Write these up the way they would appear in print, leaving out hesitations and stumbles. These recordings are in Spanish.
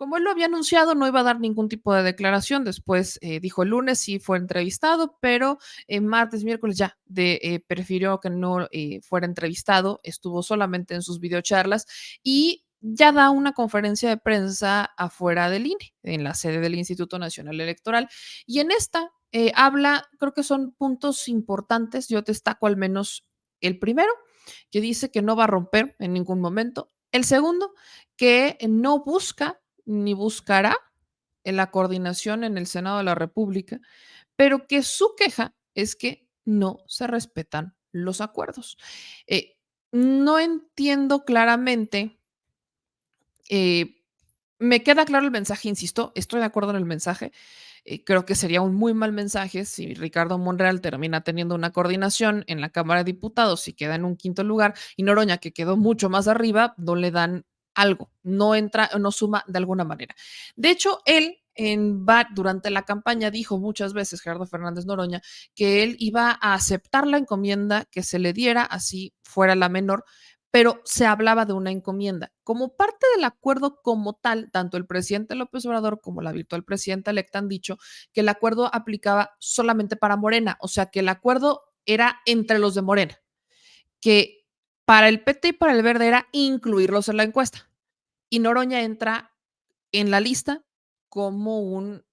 Como él lo había anunciado, no iba a dar ningún tipo de declaración. Después dijo el lunes sí fue entrevistado, pero martes, miércoles ya prefirió que no fuera entrevistado. Estuvo solamente en sus videocharlas y ya da una conferencia de prensa afuera del INE, en la sede del Instituto Nacional Electoral. Y en esta habla, creo que son puntos importantes. Yo destaco al menos el primero, que dice que no va a romper en ningún momento. El segundo, que no busca ni buscará en la coordinación en el Senado de la República, pero que su queja es que no se respetan los acuerdos. Eh, no entiendo claramente, eh, me queda claro el mensaje, insisto, estoy de acuerdo en el mensaje. Creo que sería un muy mal mensaje si Ricardo Monreal termina teniendo una coordinación en la Cámara de Diputados y queda en un quinto lugar y Noroña, que quedó mucho más arriba, no le dan algo, no entra, no suma de alguna manera. De hecho, él durante la campaña dijo muchas veces, Gerardo Fernández Noroña, que él iba a aceptar la encomienda que se le diera, así fuera la menor, pero se hablaba de una encomienda. Como parte del acuerdo como tal, tanto el presidente López Obrador como la virtual presidenta electa han dicho que el acuerdo aplicaba solamente para Morena, o sea que el acuerdo era entre los de Morena, que para el PT y para el Verde era incluirlos en la encuesta. Y Noroña entra en la lista como un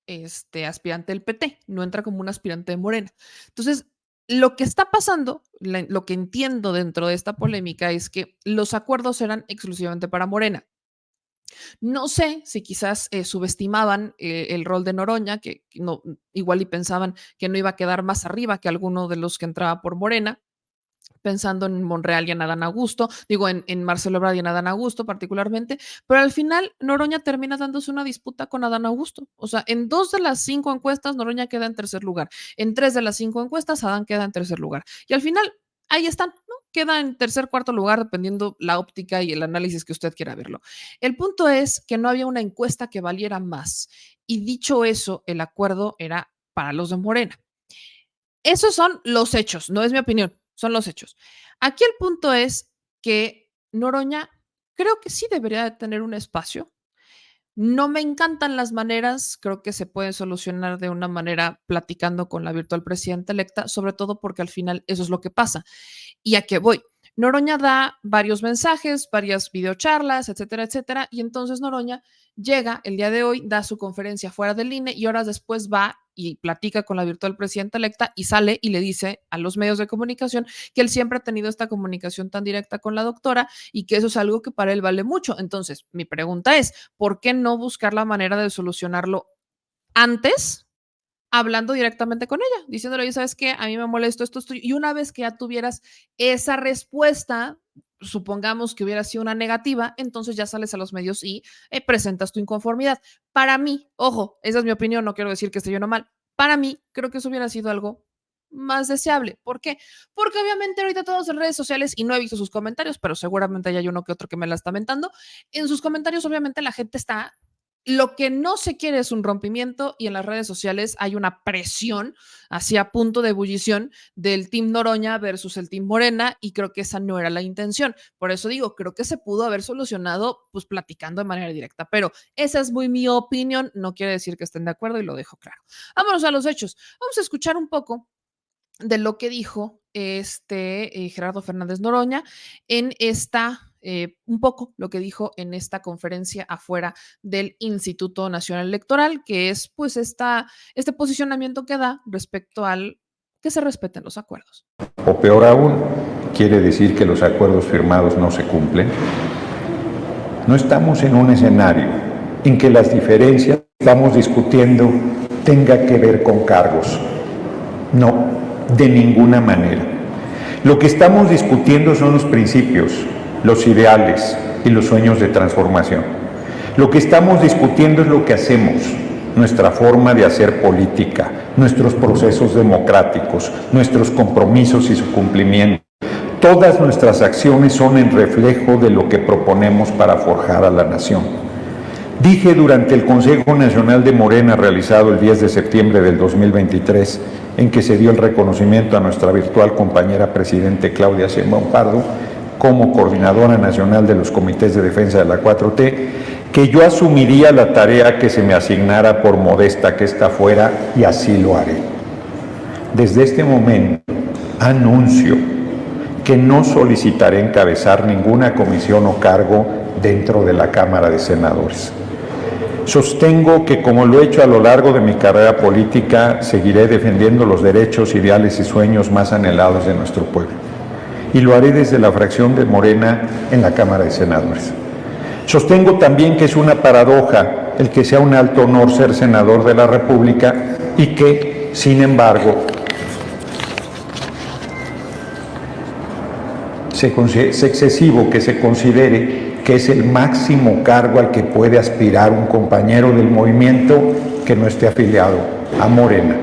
aspirante del PT, no entra como un aspirante de Morena. Entonces, lo que está pasando, lo que entiendo dentro de esta polémica es que los acuerdos eran exclusivamente para Morena. No sé si quizás subestimaban el rol de Noroña, que no, igual y pensaban que no iba a quedar más arriba que alguno de los que entraba por Morena, pensando en Monreal y en Adán Augusto, digo, en Marcelo Ebrard y en Adán Augusto particularmente, pero al final Noroña termina dándose una disputa con Adán Augusto. O sea, en 2 de las 5 encuestas Noroña queda en tercer lugar, en 3 de las 5 encuestas Adán queda en tercer lugar. Y al final, ahí están, ¿no? Queda en tercer, cuarto lugar, dependiendo la óptica y el análisis que usted quiera verlo. El punto es que no había una encuesta que valiera más. Y dicho eso, el acuerdo era para los de Morena. Esos son los hechos, no es mi opinión, son los hechos. Aquí el punto es que Noroña creo que sí debería de tener un espacio. No me encantan las maneras, creo que se puede solucionar de una manera platicando con la virtual presidenta electa, sobre todo porque al final eso es lo que pasa. ¿Y a qué voy? Noroña da varios mensajes, varias videocharlas, etcétera, etcétera, y entonces Noroña llega el día de hoy, da su conferencia fuera del INE y horas después va y platica con la virtual presidenta electa y sale y le dice a los medios de comunicación que él siempre ha tenido esta comunicación tan directa con la doctora y que eso es algo que para él vale mucho. Entonces, mi pregunta es, ¿por qué no buscar la manera de solucionarlo antes, hablando directamente con ella, diciéndole, oye, ¿sabes qué? A mí me molesta esto, y una vez que ya tuvieras esa respuesta, supongamos que hubiera sido una negativa, entonces ya sales a los medios y presentas tu inconformidad. Para mí, ojo, esa es mi opinión, no quiero decir que esté yo no mal, para mí creo que eso hubiera sido algo más deseable. ¿Por qué? Porque obviamente ahorita todos en redes sociales, y no he visto sus comentarios, pero seguramente hay uno que otro que me la está mentando, en sus comentarios obviamente la gente está, lo que no se quiere es un rompimiento y en las redes sociales hay una presión hacia punto de ebullición del Team Noroña versus el Team Morena y creo que esa no era la intención. Por eso digo, creo que se pudo haber solucionado pues platicando de manera directa, pero esa es muy mi opinión, no quiere decir que estén de acuerdo y lo dejo claro. Vámonos a los hechos. Vamos a escuchar un poco de lo que dijo Gerardo Fernández Noroña en un poco lo que dijo en esta conferencia afuera del Instituto Nacional Electoral, que es pues este posicionamiento que da respecto al que se respeten los acuerdos. O peor aún, quiere decir que los acuerdos firmados no se cumplen. No estamos en un escenario en que las diferencias que estamos discutiendo tenga que ver con cargos. No, de ninguna manera. Lo que estamos discutiendo son los principios, los ideales y los sueños de transformación. Lo que estamos discutiendo es lo que hacemos, nuestra forma de hacer política, nuestros procesos democráticos, nuestros compromisos y su cumplimiento. Todas nuestras acciones son en reflejo de lo que proponemos para forjar a la nación. Dije durante el Consejo Nacional de Morena realizado el 10 de septiembre del 2023, en que se dio el reconocimiento a nuestra virtual compañera presidente Claudia Sheinbaum Pardo como coordinadora nacional de los comités de defensa de la 4T, que yo asumiría la tarea que se me asignara por modesta que ésta fuera, y así lo haré. Desde este momento anuncio que no solicitaré encabezar ninguna comisión o cargo dentro de la Cámara de Senadores. Sostengo que, como lo he hecho a lo largo de mi carrera política, seguiré defendiendo los derechos, ideales y sueños más anhelados de nuestro pueblo. Y lo haré desde la fracción de Morena en la Cámara de Senadores. Sostengo también que es una paradoja el que sea un alto honor ser senador de la República y que, sin embargo, es excesivo que se considere que es el máximo cargo al que puede aspirar un compañero del movimiento que no esté afiliado a Morena.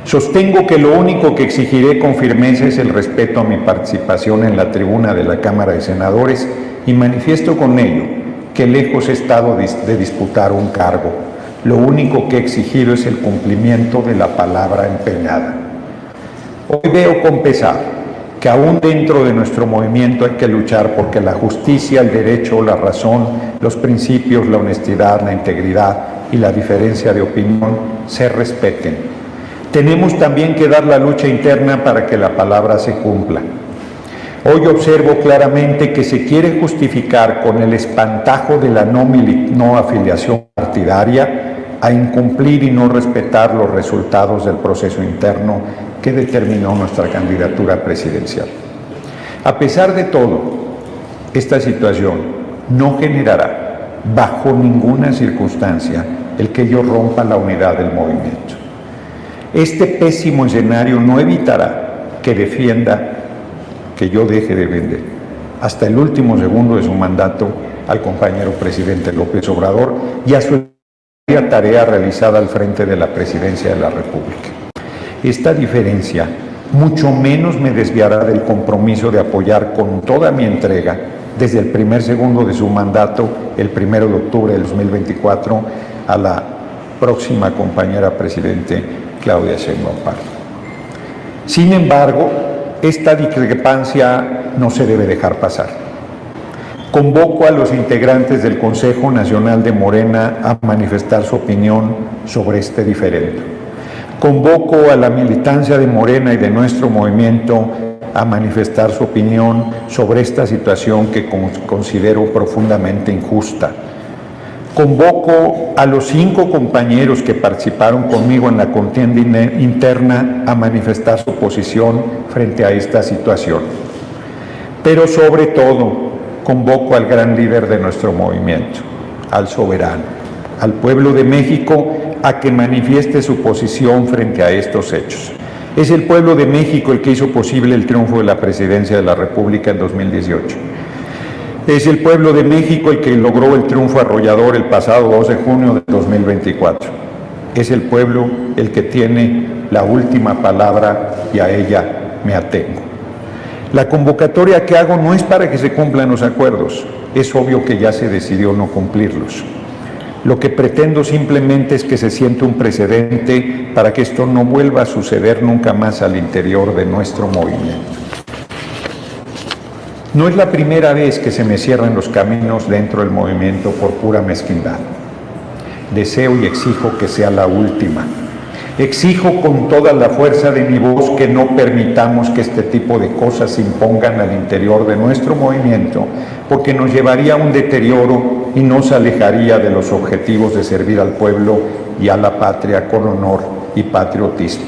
Sostengo que lo único que exigiré con firmeza es el respeto a mi participación en la tribuna de la Cámara de Senadores y manifiesto con ello que lejos he estado de disputar un cargo. Lo único que he exigido es el cumplimiento de la palabra empeñada. Hoy veo con pesar que aún dentro de nuestro movimiento hay que luchar porque la justicia, el derecho, la razón, los principios, la honestidad, la integridad y la diferencia de opinión se respeten. Tenemos también que dar la lucha interna para que la palabra se cumpla. Hoy observo claramente que se quiere justificar con el espantajo de la no afiliación partidaria a incumplir y no respetar los resultados del proceso interno que determinó nuestra candidatura presidencial. A pesar de todo, esta situación no generará bajo ninguna circunstancia el que yo rompa la unidad del movimiento. Este pésimo escenario no evitará que que yo deje de vender hasta el último segundo de su mandato al compañero presidente López Obrador y a su tarea realizada al frente de la presidencia de la República. Esta diferencia mucho menos me desviará del compromiso de apoyar con toda mi entrega desde el primer segundo de su mandato, el 1 de octubre del 2024, a la próxima compañera presidente Claudia Sheinbaum Pardo. Sin embargo, esta discrepancia no se debe dejar pasar. Convoco a los integrantes del Consejo Nacional de Morena a manifestar su opinión sobre este diferendo. Convoco a la militancia de Morena y de nuestro movimiento a manifestar su opinión sobre esta situación que considero profundamente injusta. Convoco a los 5 compañeros que participaron conmigo en la contienda interna a manifestar su posición frente a esta situación. Pero sobre todo, convoco al gran líder de nuestro movimiento, al soberano, al pueblo de México, a que manifieste su posición frente a estos hechos. Es el pueblo de México el que hizo posible el triunfo de la presidencia de la República en 2018. Es el pueblo de México el que logró el triunfo arrollador el pasado 2 de junio de 2024. Es el pueblo el que tiene la última palabra y a ella me atengo. La convocatoria que hago no es para que se cumplan los acuerdos. Es obvio que ya se decidió no cumplirlos. Lo que pretendo simplemente es que se siente un precedente para que esto no vuelva a suceder nunca más al interior de nuestro movimiento. No es la primera vez que se me cierran los caminos dentro del movimiento por pura mezquindad. Deseo y exijo que sea la última. Exijo con toda la fuerza de mi voz que no permitamos que este tipo de cosas se impongan al interior de nuestro movimiento, porque nos llevaría a un deterioro y nos alejaría de los objetivos de servir al pueblo y a la patria con honor y patriotismo.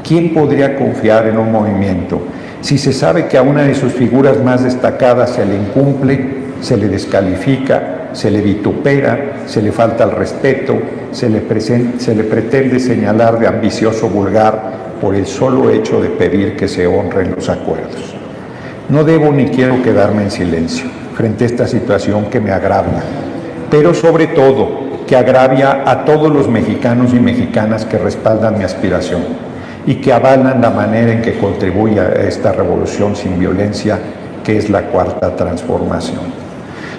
¿Quién podría confiar en un movimiento si se sabe que a una de sus figuras más destacadas se le incumple, se le descalifica, se le vitupera, se le falta el respeto, se le pretende señalar de ambicioso vulgar por el solo hecho de pedir que se honren los acuerdos? No debo ni quiero quedarme en silencio frente a esta situación que me agravia, pero sobre todo que agravia a todos los mexicanos y mexicanas que respaldan mi aspiración y que avalan la manera en que contribuye a esta revolución sin violencia que es la Cuarta Transformación.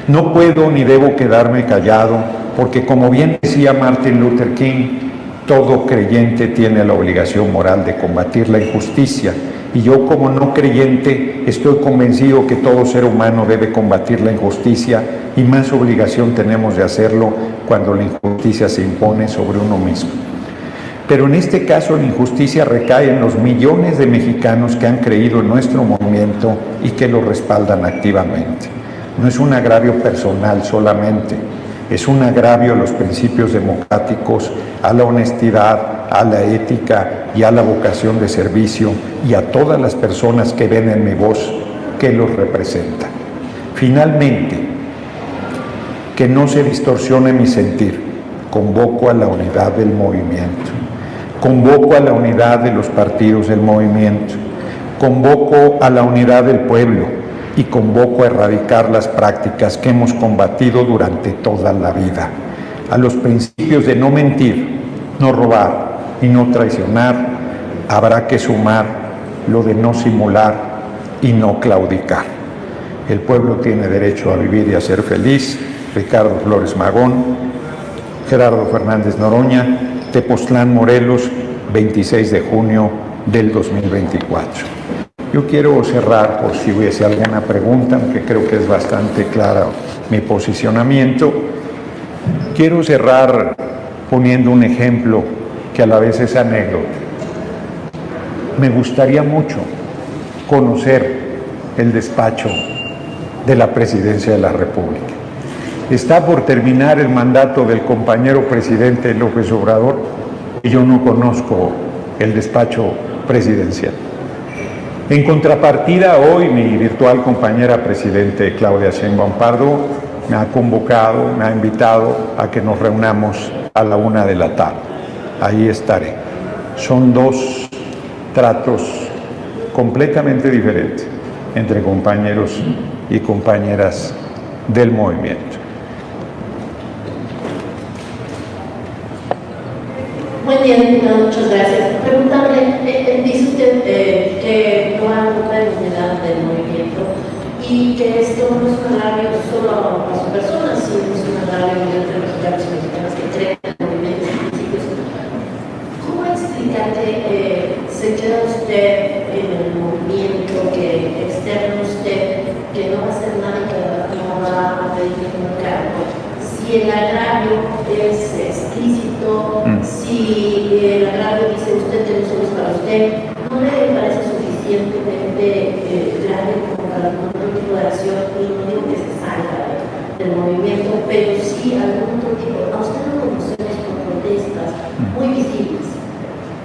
No puedo ni debo quedarme callado porque, como bien decía Martin Luther King, todo creyente tiene la obligación moral de combatir la injusticia Y yo, como no creyente, estoy convencido que todo ser humano debe combatir la injusticia, y más obligación tenemos de hacerlo cuando la injusticia se impone sobre uno mismo. Pero en este caso la injusticia recae en los millones de mexicanos que han creído en nuestro movimiento y que lo respaldan activamente. No es un agravio personal solamente, es un agravio a los principios democráticos, a la honestidad, a la ética y a la vocación de servicio, y a todas las personas que ven en mi voz que los representa. Finalmente, que no se distorsione mi sentir, convoco a la unidad del movimiento, convoco a la unidad de los partidos del movimiento, convoco a la unidad del pueblo y convoco a erradicar las prácticas que hemos combatido durante toda la vida, a los principios de no mentir, no robar y no traicionar. Habrá que sumar lo de no simular y no claudicar. El pueblo tiene derecho a vivir y a ser feliz. Ricardo Flores Magón, Gerardo Fernández Noroña, Tepoztlán, Morelos, 26 de junio del 2024. Yo quiero cerrar, por si hubiese alguna pregunta, aunque creo que es bastante claro mi posicionamiento. Quiero cerrar poniendo un ejemplo que a la vez es anécdota. Me gustaría mucho conocer el despacho de la Presidencia de la República. Está por terminar el mandato del compañero presidente López Obrador y yo no conozco el despacho presidencial. En contrapartida, hoy mi virtual compañera presidente Claudia Sheinbaum Pardo me ha convocado, me ha invitado a que nos reunamos a la 1 de la tarde. Ahí estaré. Son dos tratos completamente diferentes entre compañeros y compañeras del movimiento. Buen día, diputado, muchas gracias. Preguntarle, dice usted que no hay una unidad del movimiento y que esto no es un agravio solo a las personas, sino es un agravio entre mexicanos y mexicanas que creen en el movimiento y principios. ¿Cómo explicarle, se queda usted en el movimiento, que externa usted, que no va a hacer nada, que no va a pedir ningún cargo? Si el agravio es explícito, si el agravio dice usted que no somos para usted, ¿no le parece suficientemente grave como para algún tipo de acción? Y no digo que se salga del movimiento, pero sí algún otro tipo. A usted lo conocemos con protestas muy visibles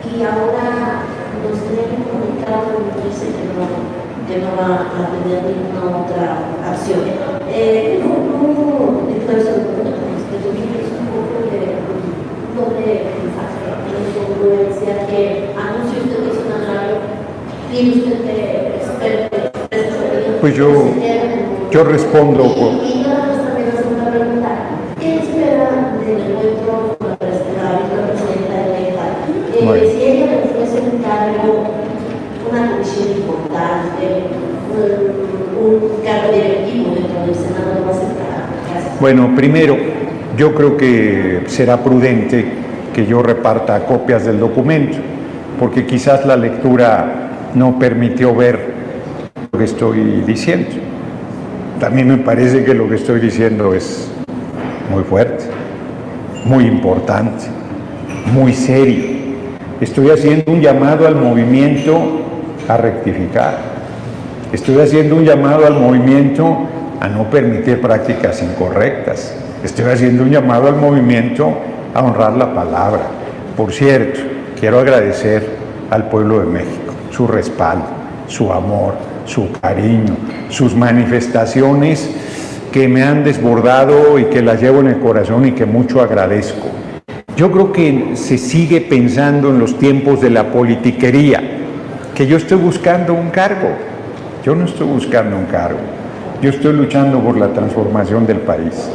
y ahora nos tiene comunicado y dice que no va a tener ninguna otra acción. Pues yo respondo por... ¿Qué espera del encuentro con la presidenta electa? Si ella le ofrece un cargo, una comisión importante, un cargo directivo dentro del Senado, ¿no va a aceptar? Bueno, primero, yo creo que será prudente que yo reparta copias del documento, porque quizás la lectura no permitió ver lo que estoy diciendo. También me parece que lo que estoy diciendo es muy fuerte, muy importante, muy serio. Estoy haciendo un llamado al movimiento a rectificar. Estoy haciendo un llamado al movimiento a no permitir prácticas incorrectas. Estoy haciendo un llamado al movimiento a honrar la palabra. Por cierto, quiero agradecer al pueblo de México su respaldo, su amor, su cariño, sus manifestaciones que me han desbordado y que las llevo en el corazón y que mucho agradezco. Yo creo que se sigue pensando en los tiempos de la politiquería, que yo estoy buscando un cargo. Yo no estoy buscando un cargo, yo estoy luchando por la transformación del país.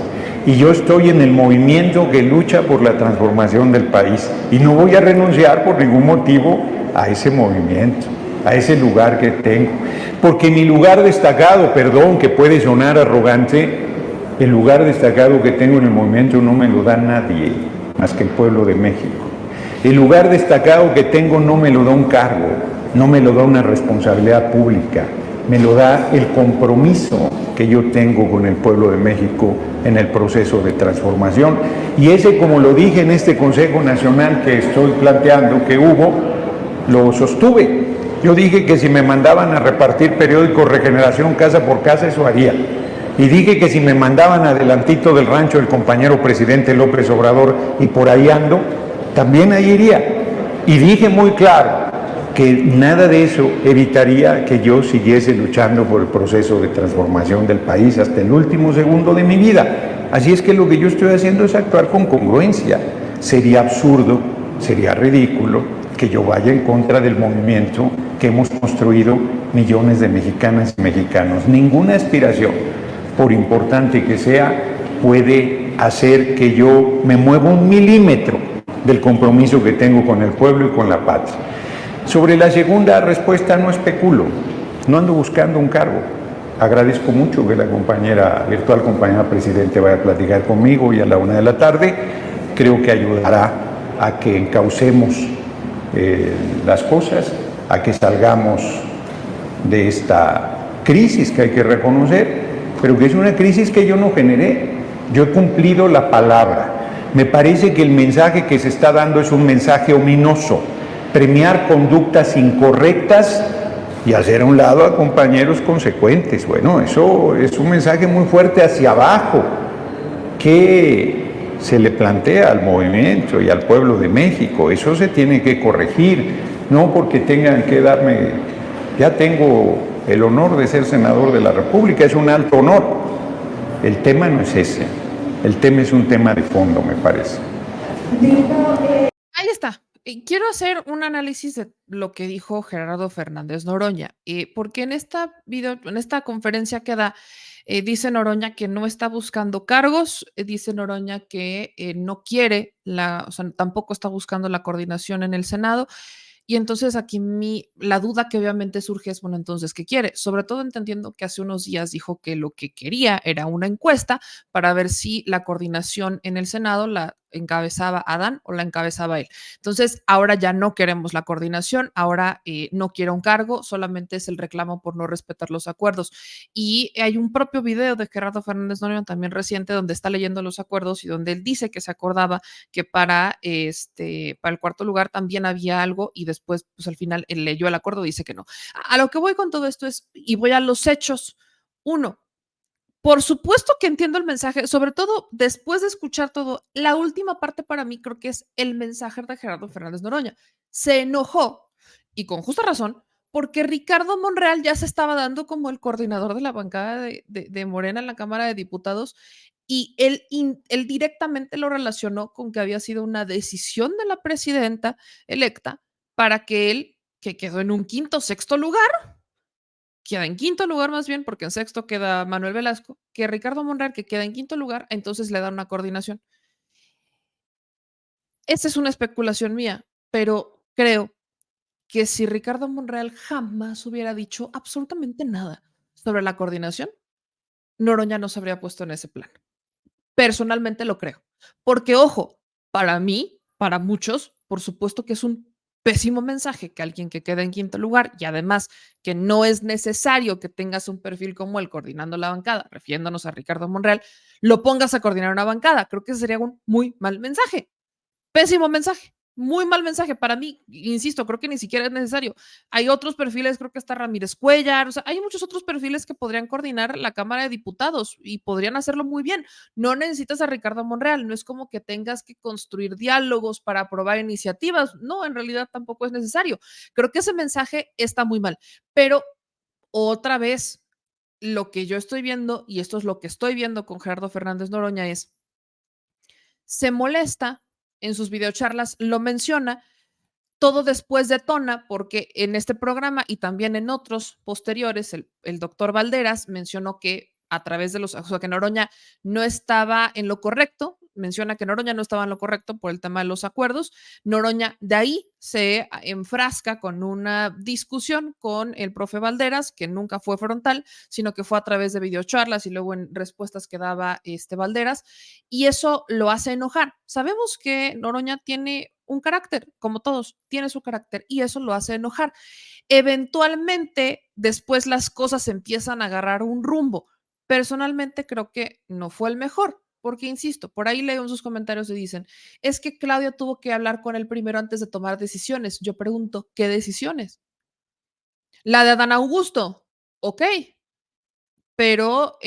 Y yo estoy en el movimiento que lucha por la transformación del país y no voy a renunciar por ningún motivo a ese movimiento, a ese lugar que tengo. Porque mi lugar destacado, perdón, que puede sonar arrogante, el lugar destacado que tengo en el movimiento no me lo da nadie más que el pueblo de México. El lugar destacado que tengo no me lo da un cargo, no me lo da una responsabilidad pública, me lo da el compromiso que yo tengo con el pueblo de México en el proceso de transformación. Y ese, como lo dije en este Consejo Nacional que estoy planteando que hubo, lo sostuve. Yo dije que si me mandaban a repartir periódicos Regeneración casa por casa, eso haría. Y dije que si me mandaban adelantito del rancho el compañero presidente López Obrador y por ahí ando, también ahí iría. Y dije muy claro que nada de eso evitaría que yo siguiese luchando por el proceso de transformación del país hasta el último segundo de mi vida. Así es que lo que yo estoy haciendo es actuar con congruencia. Sería absurdo, sería ridículo que yo vaya en contra del movimiento que hemos construido millones de mexicanas y mexicanos. Ninguna aspiración, por importante que sea, puede hacer que yo me mueva un milímetro del compromiso que tengo con el pueblo y con la patria. Sobre la segunda respuesta, no especulo, no ando buscando un cargo. Agradezco mucho que la virtual compañera presidente vaya a platicar conmigo hoy a la 1 de la tarde. Creo que ayudará a que encaucemos las cosas, a que salgamos de esta crisis que hay que reconocer, pero que es una crisis que yo no generé. Yo he cumplido la palabra. Me parece que el mensaje que se está dando es un mensaje ominoso. Premiar conductas incorrectas y hacer a un lado a compañeros consecuentes. Bueno, eso es un mensaje muy fuerte hacia abajo que se le plantea al movimiento y al pueblo de México. Eso se tiene que corregir, no porque tengan que darme, ya tengo el honor de ser senador de la República, es un alto honor. El tema no es ese, el tema es un tema de fondo, me parece. Ahí está. Quiero hacer un análisis de lo que dijo Gerardo Fernández Noroña, porque en esta conferencia que da, dice Noroña que no está buscando cargos, dice Noroña que no quiere o sea, tampoco está buscando la coordinación en el Senado. Y entonces aquí la duda que obviamente surge es, bueno, entonces, ¿qué quiere? Sobre todo entendiendo que hace unos días dijo que lo que quería era una encuesta para ver si la coordinación en el Senado la encabezaba Adán o la encabezaba él. Entonces, ahora ya no queremos la coordinación, ahora no quiere un cargo, solamente es el reclamo por no respetar los acuerdos. Y hay un propio video de Gerardo Fernández Noroña también reciente donde está leyendo los acuerdos y donde él dice que se acordaba que para el cuarto lugar también había algo y después, pues al final él leyó el acuerdo, dice que no. A lo que voy con todo esto es, y voy a los hechos. Uno, por supuesto que entiendo el mensaje, sobre todo después de escuchar todo, la última parte para mí creo que es el mensaje de Gerardo Fernández Noroña. Se enojó, y con justa razón, porque Ricardo Monreal ya se estaba dando como el coordinador de la bancada de Morena en la Cámara de Diputados y él directamente lo relacionó con que había sido una decisión de la presidenta electa para que él, que quedó en un quinto, sexto lugar, queda en quinto lugar más bien, porque en sexto queda Manuel Velasco, que Ricardo Monreal, que queda en quinto lugar, entonces le da una coordinación. Esa es una especulación mía, pero creo que si Ricardo Monreal jamás hubiera dicho absolutamente nada sobre la coordinación, Noroña no se habría puesto en ese plan. Personalmente lo creo. Porque, ojo, para mí, para muchos, por supuesto que es un pésimo mensaje que alguien que queda en quinto lugar y además que no es necesario que tengas un perfil como él coordinando la bancada, refiriéndonos a Ricardo Monreal, lo pongas a coordinar una bancada. Creo que sería un muy mal mensaje. Pésimo mensaje, muy mal mensaje para mí, insisto, creo que ni siquiera es necesario. Hay otros perfiles, creo que está Ramírez Cuellar, o sea, hay muchos otros perfiles que podrían coordinar la Cámara de Diputados y podrían hacerlo muy bien. No necesitas a Ricardo Monreal, no es como que tengas que construir diálogos para aprobar iniciativas, no, en realidad tampoco es necesario. Creo que ese mensaje está muy mal, pero otra vez, lo que yo estoy viendo, y esto es lo que estoy viendo con Gerardo Fernández Noroña, es se molesta en sus videocharlas, lo menciona, todo después detona porque en este programa y también en otros posteriores, el doctor Valderas mencionó que a través de o sea, que Noroña no estaba en lo correcto, menciona que Noroña no estaba en lo correcto por el tema de los acuerdos. Noroña de ahí se enfrasca con una discusión con el profe Valderas, que nunca fue frontal, sino que fue a través de videocharlas y luego en respuestas que daba Valderas, y eso lo hace enojar. Sabemos que Noroña tiene un carácter, como todos, tiene su carácter y eso lo hace enojar. Eventualmente, después las cosas empiezan a agarrar un rumbo. Personalmente creo que no fue el mejor, porque insisto, por ahí leo en sus comentarios y dicen, es que Claudia tuvo que hablar con él primero antes de tomar decisiones. Yo pregunto, ¿qué decisiones? La de Adán Augusto, ok, pero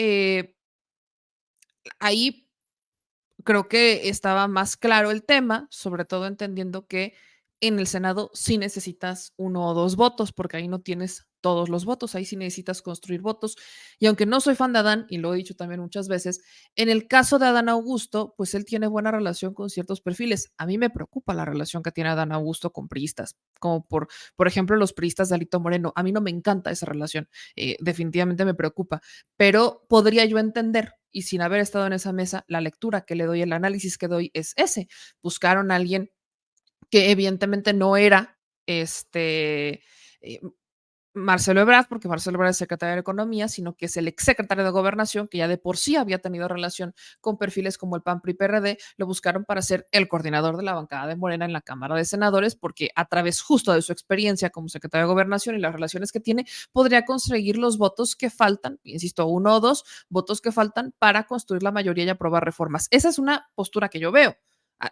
ahí creo que estaba más claro el tema, sobre todo entendiendo que en el Senado sí necesitas 1 o 2 votos, porque ahí no tienes todos los votos, ahí sí necesitas construir votos. Y aunque no soy fan de Adán, y lo he dicho también muchas veces, en el caso de Adán Augusto, pues él tiene buena relación con ciertos perfiles. A mí me preocupa la relación que tiene Adán Augusto con priistas, como por ejemplo, los priistas de Alito Moreno. A mí no me encanta esa relación, definitivamente me preocupa, pero podría yo entender, y sin haber estado en esa mesa, la lectura que le doy, el análisis que doy es ese. Buscaron a alguien que evidentemente no era Marcelo Ebrard, porque Marcelo Ebrard es secretario de Economía, sino que es el exsecretario de Gobernación, que ya de por sí había tenido relación con perfiles como el PAN, PRI, PRD, lo buscaron para ser el coordinador de la bancada de Morena en la Cámara de Senadores, porque a través justo de su experiencia como secretario de Gobernación y las relaciones que tiene, podría conseguir los votos que faltan, insisto, 1 o 2 votos que faltan para construir la mayoría y aprobar reformas. Esa es una postura que yo veo.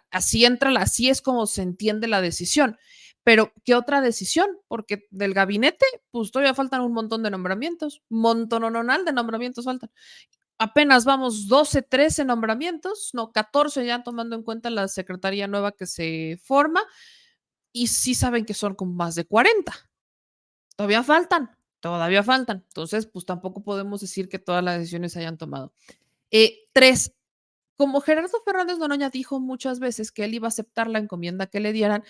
Así así es como se entiende la decisión. Pero, ¿qué otra decisión? Porque del gabinete, pues todavía faltan un montón de nombramientos, montononal de nombramientos faltan. Apenas vamos 12, 13 nombramientos, no, 14 ya tomando en cuenta la secretaría nueva que se forma, y sí saben que son como más de 40. Todavía faltan, todavía faltan. Entonces, pues tampoco podemos decir que todas las decisiones se hayan tomado. 3, como Gerardo Fernández Noroña dijo muchas veces que él iba a aceptar la encomienda que le dieran,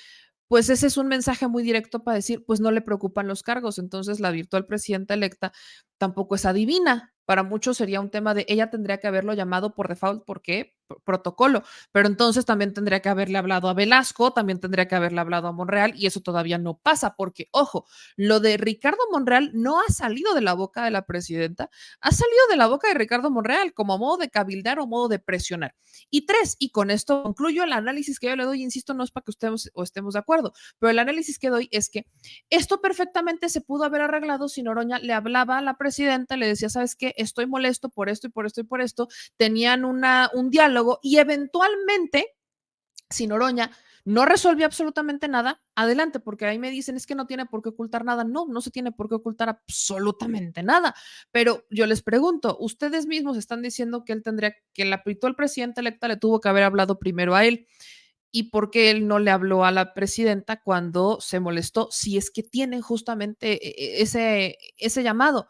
pues ese es un mensaje muy directo para decir, pues no le preocupan los cargos. Entonces la virtual presidenta electa tampoco es adivina. Para muchos sería un tema de ella tendría que haberlo llamado por default, porque protocolo, pero entonces también tendría que haberle hablado a Velasco, también tendría que haberle hablado a Monreal, y eso todavía no pasa, porque, ojo, lo de Ricardo Monreal no ha salido de la boca de la presidenta, ha salido de la boca de Ricardo Monreal como modo de cabildar o modo de presionar. Y 3, y con esto concluyo el análisis que yo le doy, insisto, no es para que estemos de acuerdo, pero el análisis que doy es que esto perfectamente se pudo haber arreglado si Noroña le hablaba a la presidenta, le decía, ¿sabes qué? Estoy molesto por esto y por esto y por esto, tenían un diálogo y eventualmente, si Noroña no resolvió absolutamente nada, adelante, porque ahí me dicen es que no tiene por qué ocultar nada. No, no se tiene por qué ocultar absolutamente nada. Pero yo les pregunto, ustedes mismos están diciendo que él tendría, que la actual presidenta electa le tuvo que haber hablado primero a él. ¿Y por qué él no le habló a la presidenta cuando se molestó? Si es que tienen justamente ese llamado.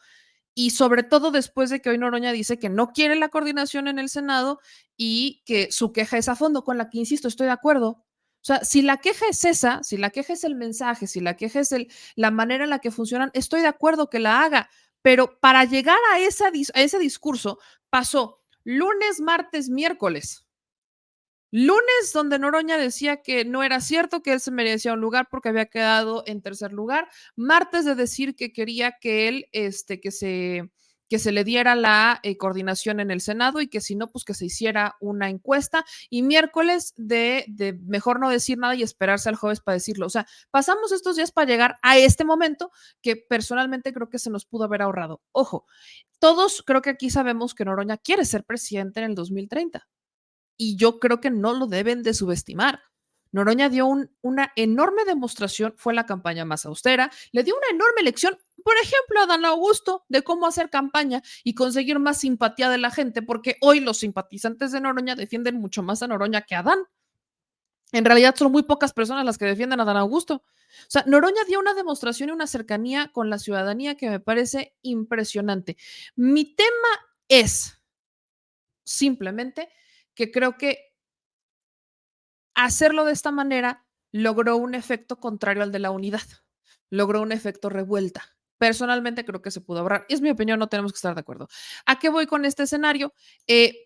Y sobre todo después de que hoy Noroña dice que no quiere la coordinación en el Senado y que su queja es a fondo, con la que, insisto, estoy de acuerdo. O sea, si la queja es esa, si la queja es el mensaje, si la queja es la manera en la que funcionan, estoy de acuerdo que la haga, pero para llegar a ese discurso pasó lunes, martes, miércoles. Lunes, donde Noroña decía que no era cierto, que él se merecía un lugar porque había quedado en tercer lugar. Martes, de decir que quería que él, que se le diera la coordinación en el Senado y que si no, pues que se hiciera una encuesta. Y miércoles de mejor no decir nada y esperarse al jueves para decirlo. O sea, pasamos estos días para llegar a este momento que personalmente creo que se nos pudo haber ahorrado. Ojo, todos creo que aquí sabemos que Noroña quiere ser presidente en el 2030. Y yo creo que no lo deben de subestimar. Noroña dio una enorme demostración, fue la campaña más austera, le dio una enorme lección, por ejemplo, a Adán Augusto, de cómo hacer campaña y conseguir más simpatía de la gente, porque hoy los simpatizantes de Noroña defienden mucho más a Noroña que a Adán. En realidad son muy pocas personas las que defienden a Adán Augusto. O sea, Noroña dio una demostración y una cercanía con la ciudadanía que me parece impresionante. Mi tema es simplemente que creo que hacerlo de esta manera logró un efecto contrario al de la unidad, logró un efecto revuelta. Personalmente creo que se pudo ahorrar. Es mi opinión, no tenemos que estar de acuerdo. ¿A qué voy con este escenario?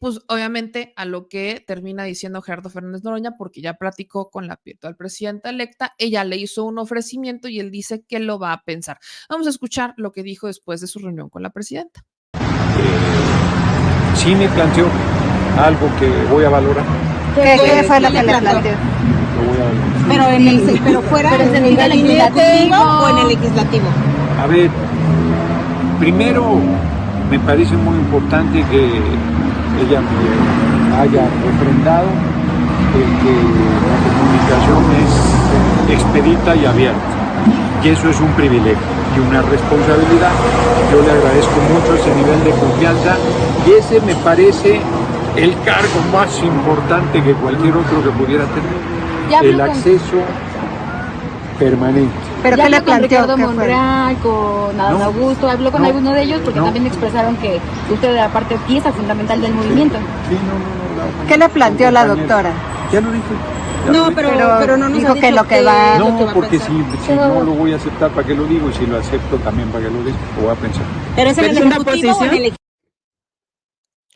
Pues obviamente a lo que termina diciendo Gerardo Fernández Noroña, porque ya platicó con la virtual presidenta electa, ella le hizo un ofrecimiento y él dice que lo va a pensar. Vamos a escuchar lo que dijo después de su reunión con la presidenta. Sí me planteó algo que voy a valorar. ¿Qué fue lo que le planteó? voy a decir. Pero fuera en el gabinete o en el legislativo. A ver, primero me parece muy importante que ella me haya refrendado el que la comunicación es expedita y abierta. Y eso es un privilegio y una responsabilidad. Yo le agradezco mucho ese nivel de confianza y ese me parece el cargo más importante que cualquier otro que pudiera tener. El acceso permanente. ¿Pero qué le planteó? Ricardo Monreal, con Adán Augusto, habló con alguno de ellos porque también expresaron que usted era parte pieza fundamental del movimiento. Sí, no. ¿Qué le planteó la doctora? Ya lo dije. No, pero no nos dijo que lo que va. No, porque si no lo voy a aceptar, ¿para qué lo digo? Y si lo acepto también, ¿para qué lo digo? Lo voy a pensar. ¿Pero es en el ejecutivo o en el...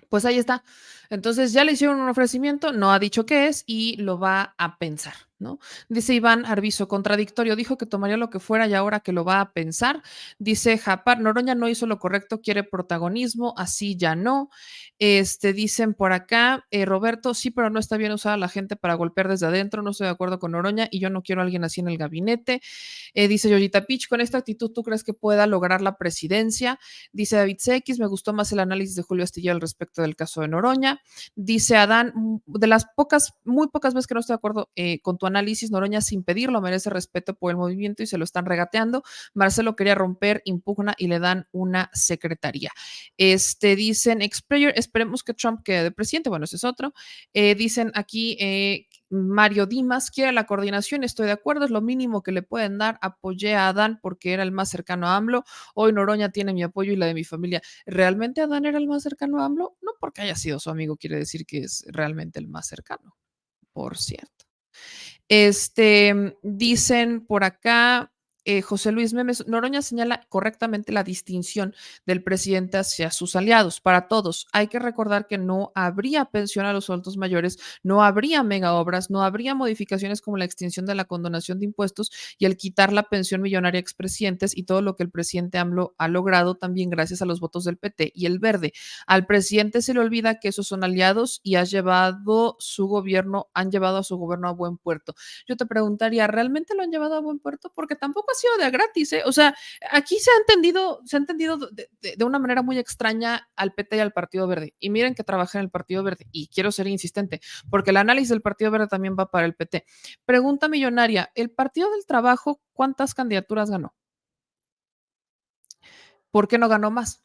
Pues ahí está. Entonces ya le hicieron un ofrecimiento, no ha dicho qué es y lo va a pensar, ¿no? Dice Iván Arbizo, contradictorio, dijo que tomaría lo que fuera y ahora que lo va a pensar. Dice Japar, Noroña no hizo lo correcto, quiere protagonismo, así ya no. Dicen por acá, Roberto, sí, pero no está bien usada la gente para golpear desde adentro, no estoy de acuerdo con Noroña y yo no quiero a alguien así en el gabinete. Dice Yoyita Pitch, con esta actitud, ¿tú crees que pueda lograr la presidencia? Dice David CX, me gustó más el análisis de Julio Astillero al respecto del caso de Noroña. Dice Adán, de las muy pocas veces que no estoy de acuerdo con tu análisis, Noroña sin pedirlo merece respeto por el movimiento y se lo están regateando. Marcelo quería romper, impugna y le dan una secretaría. Dicen, esperemos que Trump quede de presidente, bueno, ese es otro. Dicen aquí, Mario Dimas, quiere la coordinación, estoy de acuerdo, es lo mínimo que le pueden dar, apoyé a Adán porque era el más cercano a AMLO, hoy Noroña tiene mi apoyo y la de mi familia. ¿Realmente Adán era el más cercano a AMLO? No porque haya sido su amigo, quiere decir que es realmente el más cercano, por cierto. Dicen por acá, José Luis Memes, Noroña señala correctamente la distinción del presidente hacia sus aliados. Para todos, hay que recordar que no habría pensión a los adultos mayores, no habría mega obras, no habría modificaciones como la extinción de la condonación de impuestos y el quitar la pensión millonaria a expresidentes y todo lo que el presidente AMLO ha logrado también gracias a los votos del PT y el Verde. Al presidente se le olvida que esos son aliados y han llevado a su gobierno a buen puerto. Yo te preguntaría, ¿realmente lo han llevado a buen puerto? Porque tampoco ha sido de gratis, ¿eh? O sea, aquí se ha entendido de una manera muy extraña al PT y al Partido Verde. Y miren que trabajé en el Partido Verde y quiero ser insistente, porque el análisis del Partido Verde también va para el PT. Pregunta millonaria, ¿el Partido del Trabajo cuántas candidaturas ganó? ¿Por qué no ganó más?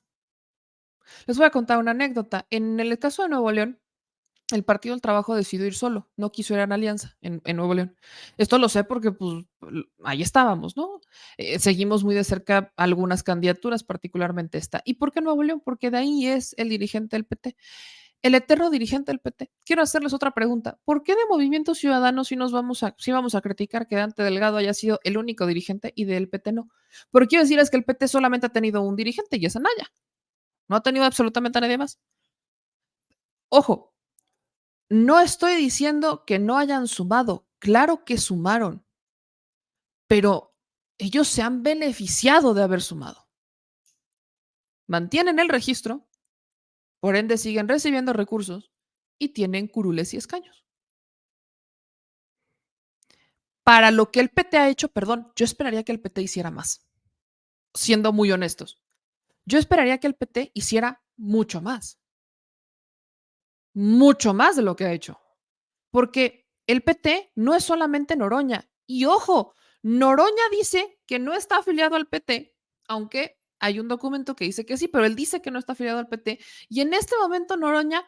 Les voy a contar una anécdota. En el caso de Nuevo León, el Partido del Trabajo decidió ir solo, no quiso ir en alianza en Nuevo León. Esto lo sé porque pues ahí estábamos, ¿no? Seguimos muy de cerca algunas candidaturas, particularmente esta. ¿Y por qué Nuevo León? Porque de ahí es el dirigente del PT, el eterno dirigente del PT. Quiero hacerles otra pregunta. ¿Por qué de Movimiento Ciudadano sí vamos a criticar que Dante Delgado haya sido el único dirigente y del PT no? Porque quiero decir es que el PT solamente ha tenido un dirigente y es Anaya. No ha tenido absolutamente a nadie más. Ojo, no estoy diciendo que no hayan sumado, claro que sumaron, pero ellos se han beneficiado de haber sumado. Mantienen el registro, por ende siguen recibiendo recursos y tienen curules y escaños. Para lo que el PT ha hecho, perdón, yo esperaría que el PT hiciera más, siendo muy honestos. Yo esperaría que el PT hiciera mucho más de lo que ha hecho. Porque el PT no es solamente Noroña. Y ojo, Noroña dice que no está afiliado al PT, aunque hay un documento que dice que sí, pero él dice que no está afiliado al PT. Y en este momento Noroña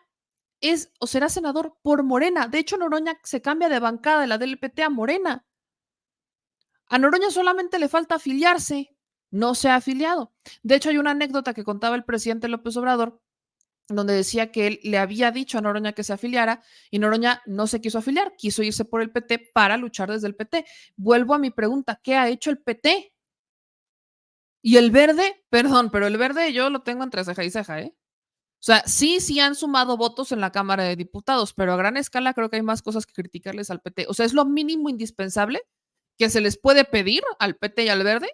es o será senador por Morena. De hecho, Noroña se cambia de bancada de la del PT a Morena. A Noroña solamente le falta afiliarse, no se ha afiliado. De hecho, hay una anécdota que contaba el presidente López Obrador donde decía que él le había dicho a Noroña que se afiliara y Noroña no se quiso afiliar, quiso irse por el PT para luchar desde el PT. Vuelvo a mi pregunta, ¿qué ha hecho el PT? Y el Verde, perdón, pero el Verde yo lo tengo entre ceja y ceja, ¿eh? O sea, sí han sumado votos en la Cámara de Diputados, pero a gran escala creo que hay más cosas que criticarles al PT. O sea, es lo mínimo indispensable que se les puede pedir al PT y al Verde,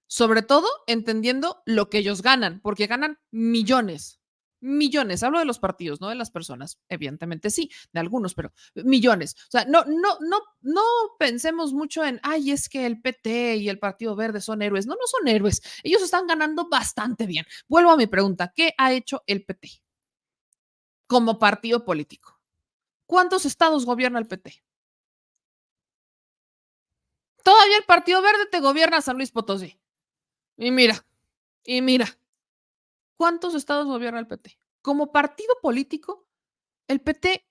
sobre todo entendiendo lo que ellos ganan, porque ganan millones. millones, hablo de los partidos, no de las personas, evidentemente sí, de algunos, pero millones. O sea, no pensemos mucho en, ay, es que el PT y el Partido Verde son héroes. No, no son héroes. Ellos están ganando bastante bien. Vuelvo a mi pregunta, ¿qué ha hecho el PT como partido político? ¿Cuántos estados gobierna el PT? Todavía el Partido Verde te gobierna San Luis Potosí. Y mira, ¿cuántos estados gobierna el PT? Como partido político, el PT,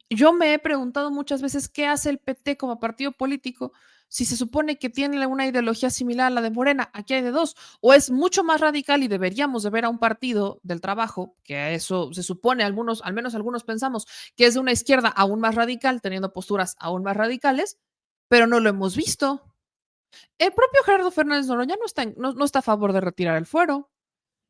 yo me he preguntado muchas veces qué hace el PT como partido político si se supone que tiene una ideología similar a la de Morena. Aquí hay de dos, o es mucho más radical y deberíamos de ver a un partido del trabajo, que a eso se supone algunos, al menos algunos pensamos, que es de una izquierda aún más radical, teniendo posturas aún más radicales, pero no lo hemos visto. El propio Gerardo Fernández Noroña no está a favor de retirar el fuero.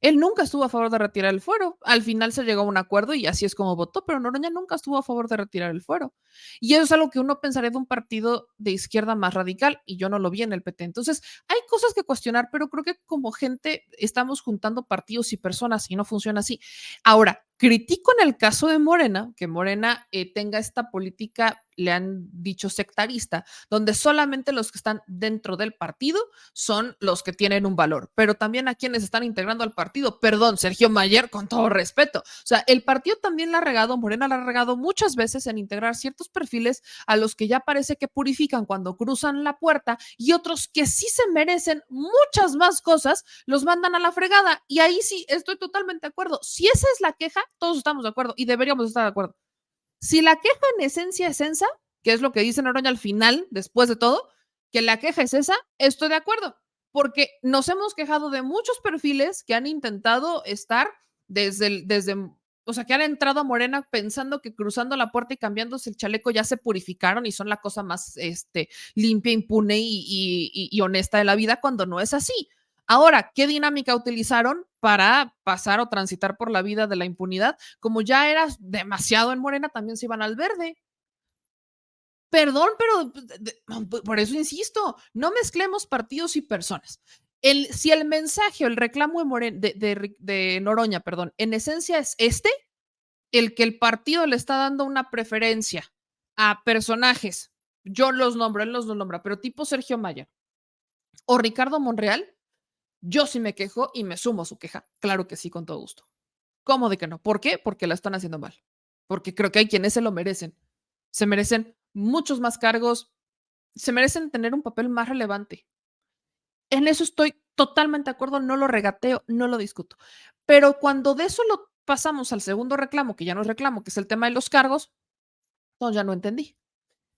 Él nunca estuvo a favor de retirar el fuero. Al final se llegó a un acuerdo y así es como votó, pero Noroña nunca estuvo a favor de retirar el fuero. Y eso es algo que uno pensaría de un partido de izquierda más radical y yo no lo vi en el PT. Entonces, hay cosas que cuestionar, pero creo que como gente estamos juntando partidos y personas y no funciona así. Ahora, critico en el caso de Morena, que Morena tenga esta política, le han dicho sectarista, donde solamente los que están dentro del partido son los que tienen un valor, pero también a quienes están integrando al partido. Perdón, Sergio Mayer, con todo respeto. O sea, el partido también la ha regado, Morena la ha regado muchas veces en integrar ciertos perfiles a los que ya parece que purifican cuando cruzan la puerta y otros que sí se merecen muchas más cosas, los mandan a la fregada. Y ahí sí estoy totalmente de acuerdo. Si esa es la queja, todos estamos de acuerdo y deberíamos estar de acuerdo. Si la queja en esencia es esa, que es lo que dice Noroña al final, después de todo, que la queja es esa, estoy de acuerdo, porque nos hemos quejado de muchos perfiles que han intentado estar o sea, que han entrado a Morena pensando que cruzando la puerta y cambiándose el chaleco ya se purificaron y son la cosa más limpia, impune y honesta de la vida, cuando no es así. Ahora, ¿qué dinámica utilizaron para pasar o transitar por la vida de la impunidad? Como ya era demasiado en Morena, también se iban al verde. Perdón, pero por eso insisto, no mezclemos partidos y personas. Si el mensaje o el reclamo de Noroña, perdón, en esencia es el que el partido le está dando una preferencia a personajes, yo los nombro, él los nombra, pero tipo Sergio Mayer o Ricardo Monreal, yo sí me quejo y me sumo a su queja. Claro que sí, con todo gusto. ¿Cómo de que no? ¿Por qué? Porque la están haciendo mal. Porque creo que hay quienes se lo merecen. Se merecen muchos más cargos, se merecen tener un papel más relevante. En eso estoy totalmente de acuerdo, no lo regateo, no lo discuto. Pero cuando de eso lo pasamos al segundo reclamo, que ya no es reclamo, que es el tema de los cargos, no, ya no entendí.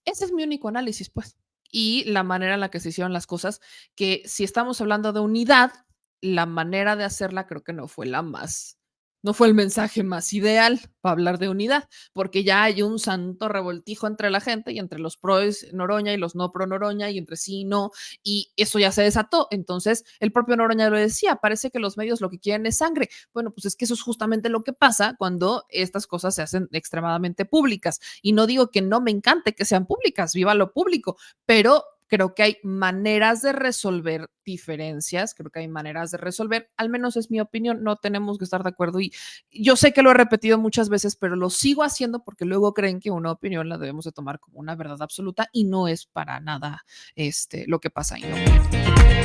Ese es mi único análisis, pues. Y la manera en la que se hicieron las cosas, que si estamos hablando de unidad, la manera de hacerla creo que no fue el mensaje más ideal para hablar de unidad, porque ya hay un santo revoltijo entre la gente y entre los pros Noroña y los no pro Noroña y entre sí y no, y eso ya se desató. Entonces, el propio Noroña lo decía, parece que los medios lo que quieren es sangre. Bueno, pues es que eso es justamente lo que pasa cuando estas cosas se hacen extremadamente públicas. Y no digo que no me encante que sean públicas, viva lo público, pero creo que hay maneras de resolver diferencias, creo que hay maneras de resolver, al menos es mi opinión, no tenemos que estar de acuerdo y yo sé que lo he repetido muchas veces, pero lo sigo haciendo porque luego creen que una opinión la debemos de tomar como una verdad absoluta y no es para nada lo que pasa ahí, ¿no?